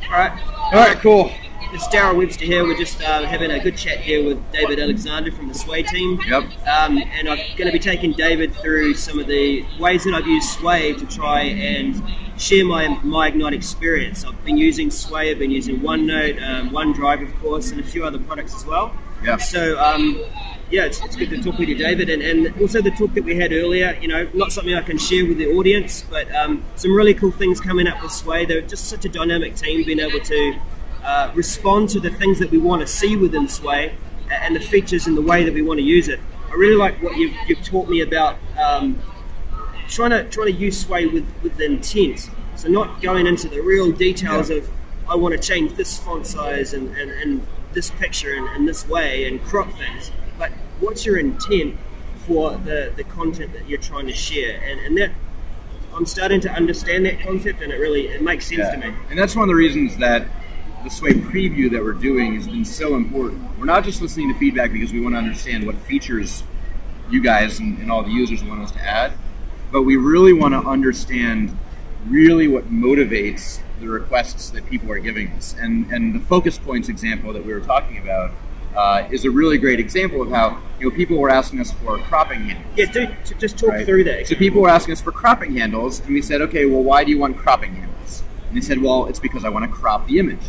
Alright, cool. It's Darryl Webster here. We're just having a good chat here with David Alexander from the Sway team. Yep. And I'm going to be taking David through some of the ways that I've used Sway to try and share my Ignite experience. I've been using Sway, I've been using OneNote, OneDrive of course, and a few other products as well. Yeah. So yeah, it's good to talk with you, David, and also the talk that we had earlier, you know, not something I can share with the audience, but some really cool things coming up with Sway. They're just such a dynamic team, being able to respond to the things that we want to see within Sway and the features and the way that we want to use it. I really like what you've taught me about trying to use Sway with intent. So not going into the real details of I want to change this font size and this picture and this way and crop things, but what's your intent for the content that you're trying to share? And that I'm starting to understand that concept, and it makes sense to me. And that's one of the reasons that the Sway preview that we're doing has been so important. We're not just listening to feedback because we want to understand what features you guys and all the users want us to add, but we really want to understand really what motivates the requests that people are giving us. And the focus points example that we were talking about is a really great example of how, you know, people were asking us for cropping handles. Yeah, just talk through that. So people were asking us for cropping handles, and we said, okay, well, why do you want cropping handles? And they said, well, it's because I want to crop the image.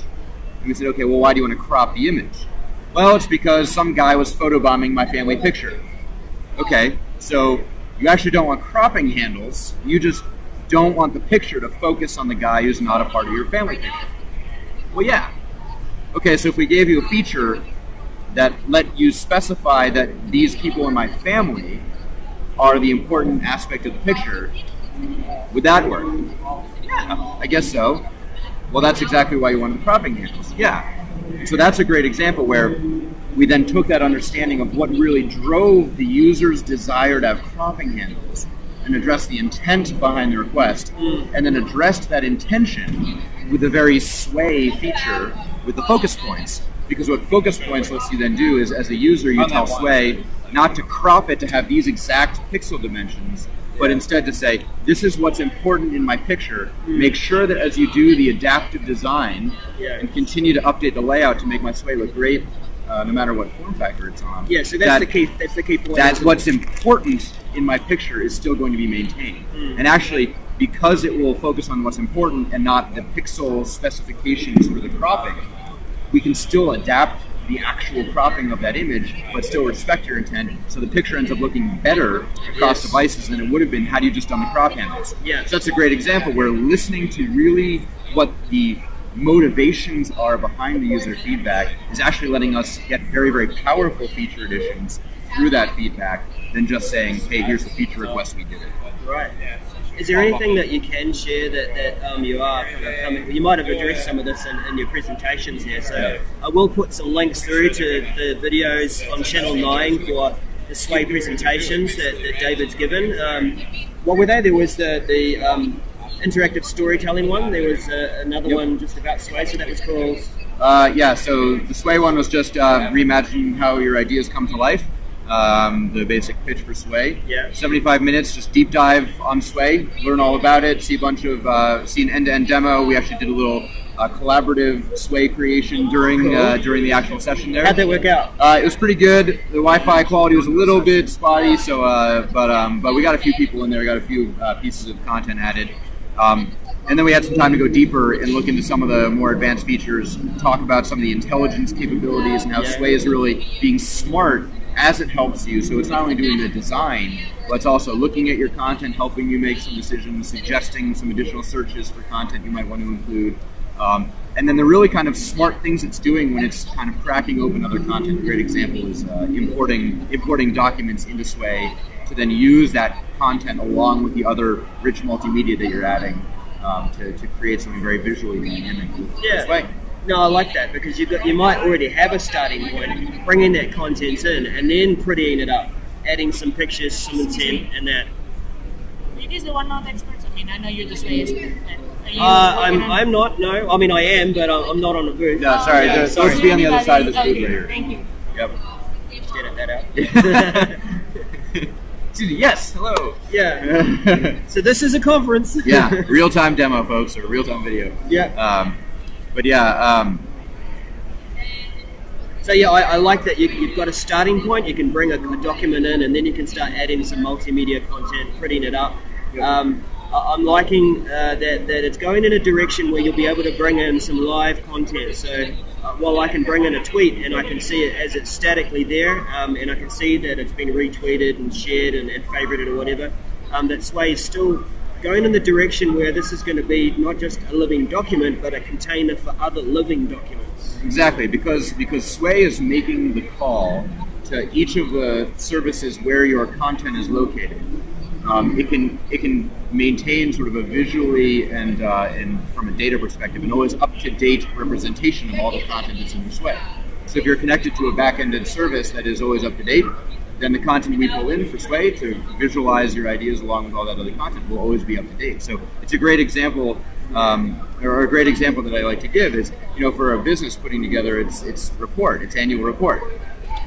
And we said, okay, well, why do you want to crop the image? Well, it's because some guy was photobombing my family picture. Okay, so you actually don't want cropping handles, you just don't want the picture to focus on the guy who's not a part of your family picture. Well, yeah. Okay, so if we gave you a feature that let you specify that these people in my family are the important aspect of the picture, would that work? Yeah, I guess so. Well, that's exactly why you wanted the cropping handles. Yeah. So that's a great example where we then took that understanding of what really drove the user's desire to have cropping handles and addressed the intent behind the request, and then addressed that intention with a very Sway feature with the focus points. Because what focus points lets you then do is, as a user, you tell Sway not to crop it to have these exact pixel dimensions, but instead to say, this is what's important in my picture. Make sure that as you do the adaptive design and continue to update the layout to make my Sway look great, no matter what form factor it's on. Yeah, so that's the key. That's the key point. That's what's important in my picture is still going to be maintained. And actually, because it will focus on what's important and not the pixel specifications for the cropping, we can still adapt the actual cropping of that image, but still respect your intent, so the picture ends up looking better across devices than it would have been had you just done the crop handles. Yeah. So that's a great example where listening to really what the motivations are behind the user feedback is actually letting us get very, very powerful feature additions through that feedback than just saying, hey, here's the feature request, we did it. Right. Is there anything that you can share that you are kind of coming? You might have addressed some of this in your presentations here, so I will put some links through to the videos on Channel 9 for the Sway presentations that David's given. What were they? There was the interactive storytelling one. There was another one just about Sway, so that was called... yeah, so the Sway one was just reimagining how your ideas come to life. The basic pitch for Sway. 75 minutes, just deep dive on Sway, learn all about it, see a bunch of, see an end-to-end demo. We actually did a little collaborative Sway creation during the actual session there. How'd that work out? It was pretty good. The Wi-Fi quality was a little bit spotty, so but we got a few people in there. We got a few pieces of content added. And then we had some time to go deeper and look into some of the more advanced features, talk about some of the intelligence capabilities and how Sway is really being smart as it helps you. So it's not only doing the design, but it's also looking at your content, helping you make some decisions, suggesting some additional searches for content you might want to include. And then the really kind of smart things it's doing when it's kind of cracking open other content. A great example is importing documents into Sway to then use that content along with the other rich multimedia that you're adding to create something very visually dynamic with Sway. No, I like that because you might already have a starting point, bringing that content in, and then prettying it up, adding some pictures, some intent, and that. Are you guys the OneNote experts? I mean, I know you're the Sway expert, but are you I'm not. No, I mean I am, but I'm not on the booth. No, sorry. They're supposed to be on the other side of this booth right here. Thank you. Yep. Just edit that out. Yes, hello. Yeah. So this is a conference. Yeah, real-time demo, folks, or real-time video. Yeah. But yeah. So yeah, I like that you've got a starting point. You can bring a document in, and then you can start adding some multimedia content, prettying it up. Yep. I'm liking that it's going in a direction where you'll be able to bring in some live content. So while I can bring in a tweet and I can see it as it's statically there, and I can see that it's been retweeted and shared and favorited or whatever, that Sway is still going in the direction where this is going to be not just a living document, but a container for other living documents. Exactly, because Sway is making the call to each of the services where your content is located. It can maintain sort of a visually and from a data perspective an always up-to-date representation of all the content that's in your Sway. So if you're connected to a back-ended service that is always up-to-date, then the content we pull in for Sway to visualize your ideas along with all that other content will always be up-to-date. So it's a great example, or a great example that I like to give is, for a business putting together its annual report.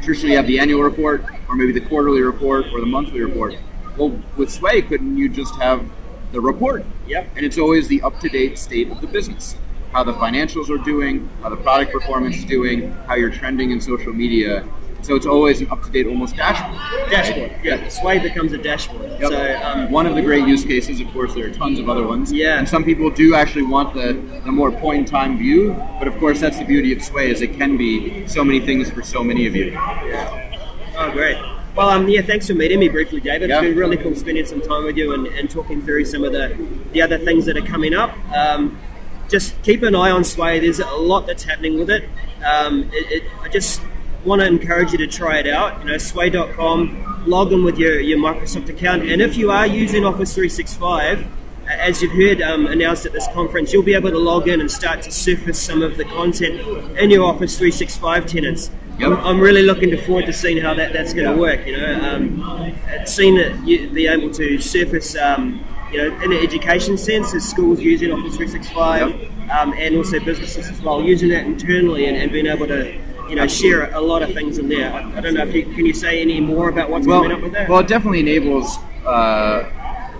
Traditionally you have the annual report, or maybe the quarterly report, or the monthly report. Well, with Sway, couldn't you just have the report? Yep. And it's always the up-to-date state of the business. How the financials are doing, how the product performance is doing, how you're trending in social media. So it's always an up-to-date almost dashboard. Dashboard, yeah. Sway becomes a dashboard. Yep. So one of the great use cases, of course, there are tons of other ones. Yeah. And some people do actually want the more point-in-time view, but of course that's the beauty of Sway, is it can be so many things for so many of you. Yeah. Oh, great. Well, yeah, thanks for meeting me briefly, David. Yeah. It's been really cool spending some time with you and talking through some of the other things that are coming up. Just keep an eye on Sway. There's a lot that's happening with it. I just want to encourage you to try it out. Sway.com, log in with your Microsoft account, and if you are using Office 365, as you've heard announced at this conference, you'll be able to log in and start to surface some of the content in your Office 365 tenants. Yep. I'm really looking forward to seeing how that's going to work. Seeing that you be able to surface, in an education sense, as schools using Office 365, yep. And also businesses as well, using that internally and being able to share a lot of things in there. I don't know if can you say any more about what's coming up with that? Well, it definitely enables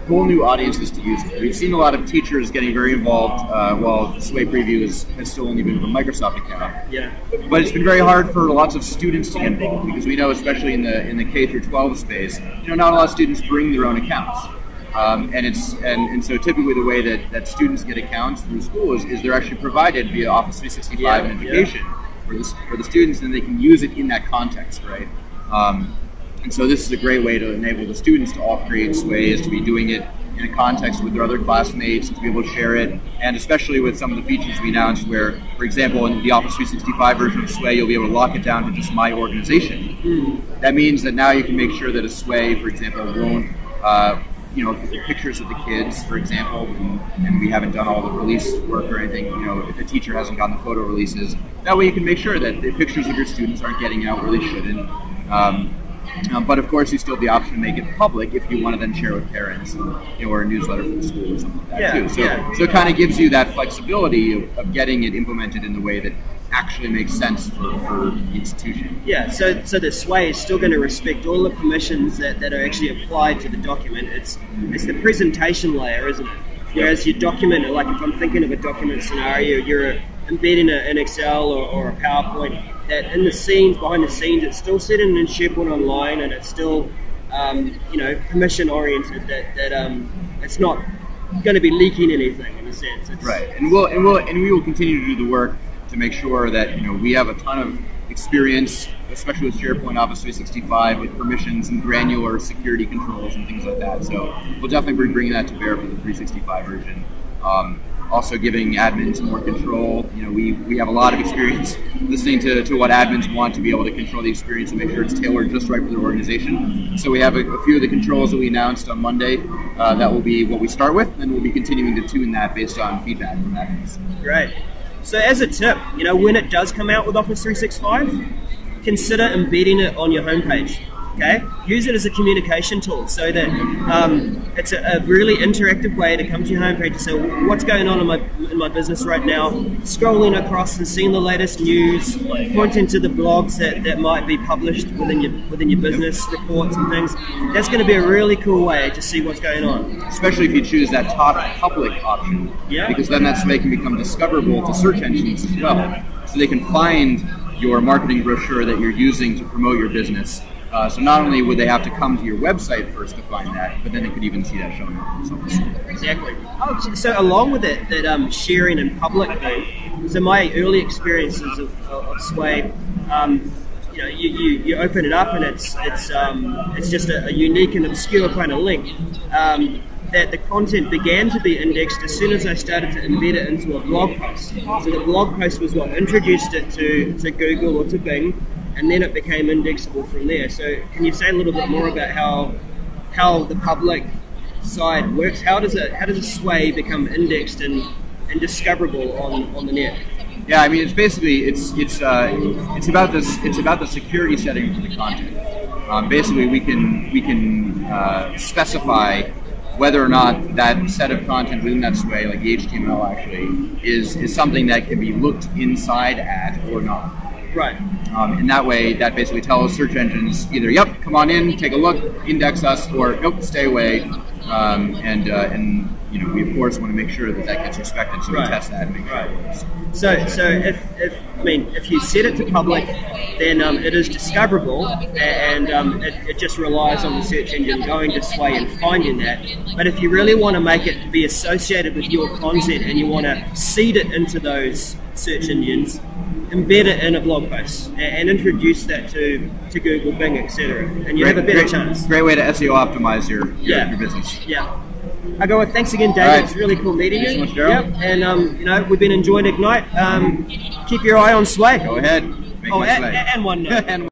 whole new audiences to use it. We've seen a lot of teachers getting very involved while Sway Preview has still only been from a Microsoft account. Yeah. But it's been very hard for lots of students to get involved, because we know, especially in the K through 12 space, not a lot of students bring their own accounts. And so typically the way that students get accounts through school is they're actually provided via Office 365 and education for the students, and they can use it in that context, right? And so this is a great way to enable the students to all create Sways, to be doing it in a context with their other classmates, to be able to share it, and especially with some of the features we announced where, for example, in the Office 365 version of Sway, you'll be able to lock it down to just My Organization. That means that now you can make sure that a Sway, for example, won't pictures of the kids, for example, and we haven't done all the release work or anything, if the teacher hasn't gotten the photo releases, that way you can make sure that the pictures of your students aren't getting out where they shouldn't. But of course, you still have the option to make it public if you want to then share with parents, or a newsletter for the school or something like that too. So it kind of gives you that flexibility of getting it implemented in the way that actually makes sense for the institution. Yeah, so the Sway is still going to respect all the permissions that are actually applied to the document. It's the presentation layer, isn't it? Whereas your document, like if I'm thinking of a document scenario, you're embedding an Excel or a PowerPoint, that in the scenes, behind the scenes, it's still sitting in SharePoint Online, and it's still, permission oriented. That it's not going to be leaking anything in a sense. Right, and we will continue to do the work to make sure that we have a ton of experience, especially with SharePoint, Office 365, with permissions and granular security controls and things like that. So we'll definitely be bringing that to bear for the 365 version. Also giving admins more control. We have a lot of experience listening to what admins want to be able to control the experience and make sure it's tailored just right for their organization. So we have a few of the controls that we announced on Monday. That will be what we start with, and we'll be continuing to tune that based on feedback from admins. Great. So as a tip, when it does come out with Office 365, consider embedding it on your homepage. Okay, use it as a communication tool so that it's a really interactive way to come to your homepage to say what's going on in my business right now, scrolling across and seeing the latest news, pointing to the blogs that might be published within your business reports and things. That's going to be a really cool way to see what's going on. Especially if you choose that top public option, because then that's they can become discoverable to search engines as well, so they can find your marketing brochure that you're using to promote your business. So not only would they have to come to your website first to find that, but then they could even see that showing up themselves. Exactly. Oh, so along with it, that sharing in public thing, so my early experiences of Sway, you open it up and it's just a unique and obscure kind of link. That the content began to be indexed as soon as I started to embed it into a blog post. So the blog post was what introduced it to Google or to Bing, and then it became indexable from there. So can you say a little bit more about how the public side works? How does a Sway become indexed and discoverable on the net? Yeah, I mean it's basically it's about the security setting for the content. Basically, we can specify whether or not that set of content within that Sway, like the HTML actually, is something that can be looked inside at or not. Right. And that way, that basically tells search engines either, yep, come on in, take a look, index us, or nope, stay away. And we of course want to make sure that gets respected, so we test that and make sure it works. So if you set it to public, then it is discoverable, and it just relies on the search engine going to Sway and finding that. But if you really want to make it be associated with your content and you want to seed it into those search engines, embed it in a blog post and introduce that to Google, Bing, etc. And you have a better chance. Great way to SEO optimize your business. Yeah. Okay, well, thanks again, David. Right. It's really cool meeting you. Thanks so much, Yep. And we've been enjoying Ignite. Keep your eye on Sway. Go ahead. Make my Sway. And OneNote.